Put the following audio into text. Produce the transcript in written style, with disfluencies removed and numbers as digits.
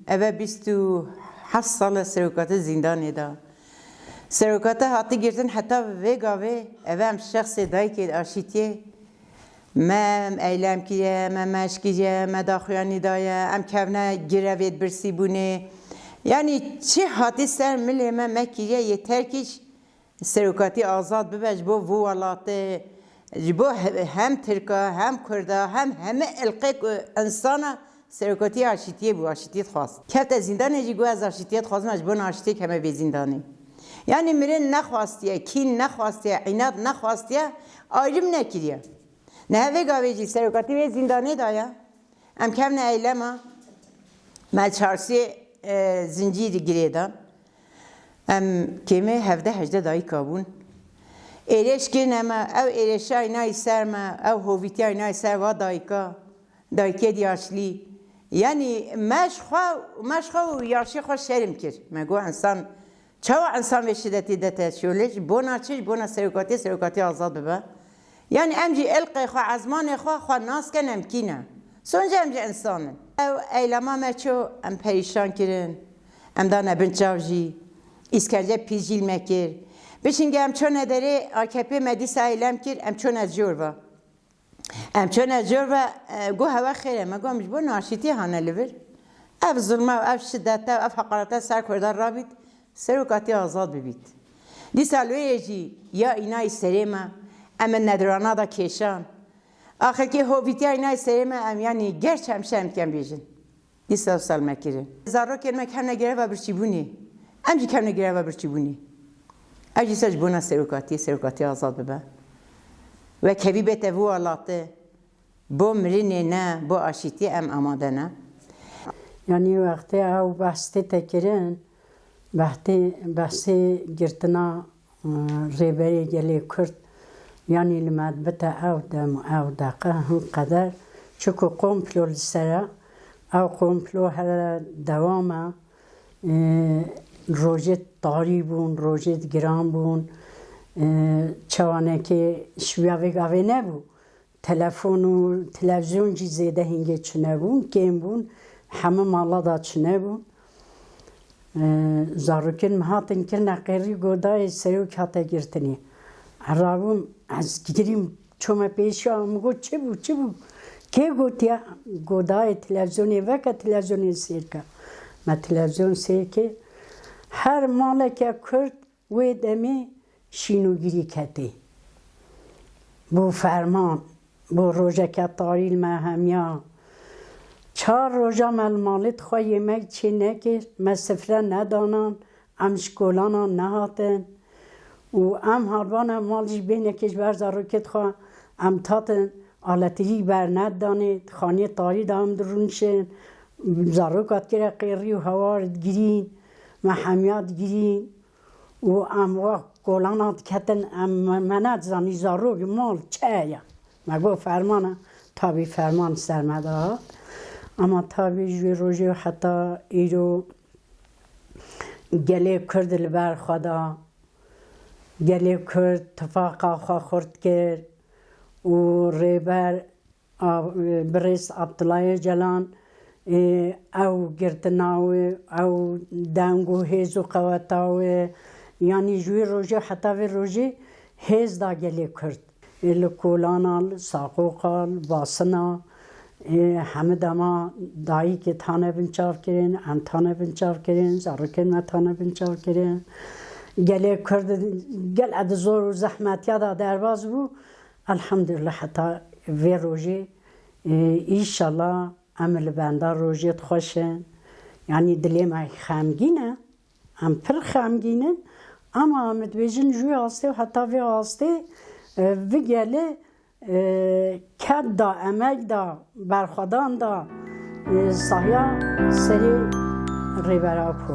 اوه 27 سال سروکات زندان دا سروکات هاتی گرتن حتی ویگاوه اوه هم شخص دایی که آشیتیه ما ایلام کیه ما مشکیه ما داخویانی دایه ام کونه گروید برسی بونه یعنی چه هاتی سر ملی ما مکیه یه ترکیش سروکاتی آزاد ببش بو ولاته جبو هم ترکا هم کردا هم همه القه انسانا سروکاتی آشتیه بو آشتیت خواست کفت زندانه جی گو از آشتیت خواست مجبور آشتی کمه به زندانی یعنی مرن نخواستیه کین نخواستیه عناد نخواستیه آیرم نکریه نه وگاوی جی سروکاتی به زندانی دایا ام کم نه ایلما مال چارسی زنجیری گریدان ام کمی 17-18 دایی کابون ایرش کنم او ایرشای نای سرما او هویتیای نای سر و دایکه دیاشلی یعنی مشخوا و یاشی خواه شرم کرد مگو انسان چه انسان به شدتی دته شولش بونا چیش بونا سروکاتی آزاد ببه یعنی امجی القی خواه عزمان خواه ناس کن امکینه سونجا امجی انسانه او ایلما مچو ام پریشان کرن ام دا نبن چاوجی اسکرجه پیجیل مکر بشینگه ام چون نداره AKP مدیس ایلم کر ام چون از جور با ام چون از جور با گو هوا خیره مگو امش بو ناشیتی هانه لور اف ظلمه و اف شدته و اف حقارته سر کردار را بید سروکاتی آزاد ببید دی سالوی جی یا اینای سریمه ام ندرانا دا کشان آخر که هویتی اینای سریمه ام یعنی گرچ همشه ام کم بیجن دی سال مکره زارو کرمه کم نگره و برچی بونی امجی کم نگره و برچی بونی اجی سج بونا سروکاتی آزاد ببه و کبی بته و آلاته با مرینه نه با آشیتی ام آماده نه یعنی وقتی او بحثی تکرین بحثی گرتنا ریبری گلی کرد یعنی لمدبته او دم او دقه هم قدر چکو قومپلو لسره او قومپلو هر دوامه روژه تاری بون روژه گرام بون چوانه که شویاوی گاوی نبود تلفن و تلویزیون جی زیده هنگه چنه بون کم بون همه مالا دا چنه بون زاروکن مهاتن کرنه قیری گودای سریوک حتا گرتنی عرابون از گیریم چومه پیشا مگو چه بود که گوتیا گودای تلویزیونی وکا تلویزیونی سیر که ما تلویزیون سیر که هر مالک کرد و دمی شینوگیری کتی بو فرمان بو روژه کتاریل مهمیا 4 روژه مالت خواه یمک چی نکر ما سفره ندانان ام شکولانا نهاتن و ام هربان مالش بینه کش برزا روکت خواه ام تاتن آلتری بر ندانید خانه تاری دام درونشن زاروکات کره قیری و هوارد گیرین ما حمیات گیرین و ام وقت گولانات کتن ام منت زنی زاروگ مال چه ما گو فرمانه تابی فرمان سرمداد اما تابی جوی روژه حتی ایرو گله کرد لبر خدا گله کرد تفاقا خواه خورد کرد و ریبر برس عبدالله جلان او گرتناوه او دنگو هیزو قواتاوه یعنی جوی روژه حتی و روژه هیز دا گلی کرد لکولانال، ساقوقال، باسنا همه دما دایی که تانه بنچاف کرین هم تانه بنچاف کرین زارکن ما تانه بنچاف کرین گلی کرد گل ادزور و زحمتیا دا درواز بو الحمدلله حتی و روژه ایشالله عمل بنده روژیت خوشن یعنی دلیم ای خمگینه هم پر خمگینه اما آمد بیجن جوی آسته و حتی وی آسته و گله کد دا امک دا برخودان دا سایا سری ریبرا